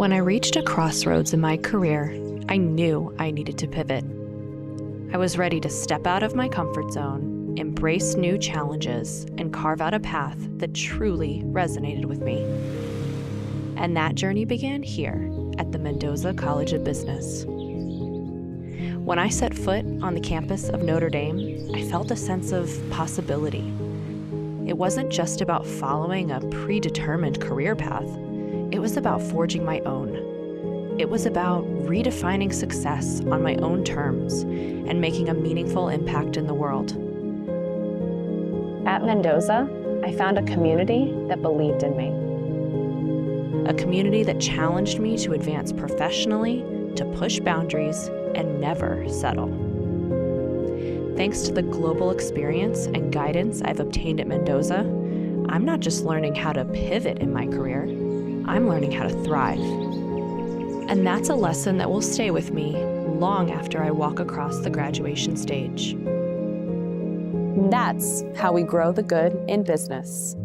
When I reached a crossroads in my career, I knew I needed to pivot. I was ready to step out of my comfort zone, embrace new challenges, and carve out a path that truly resonated with me. And that journey began here at the Mendoza College of Business. When I set foot on the campus of Notre Dame, I felt a sense of possibility. It wasn't just about following a predetermined career path. It was about forging my own. It was about redefining success on my own terms and making a meaningful impact in the world. At Mendoza, I found a community that believed in me. A community that challenged me to advance professionally, to push boundaries, and never settle. Thanks to the global experience and guidance I've obtained at Mendoza, I'm not just learning how to pivot in my career, I'm learning how to thrive. And that's a lesson that will stay with me long after I walk across the graduation stage. That's how we grow the good in business.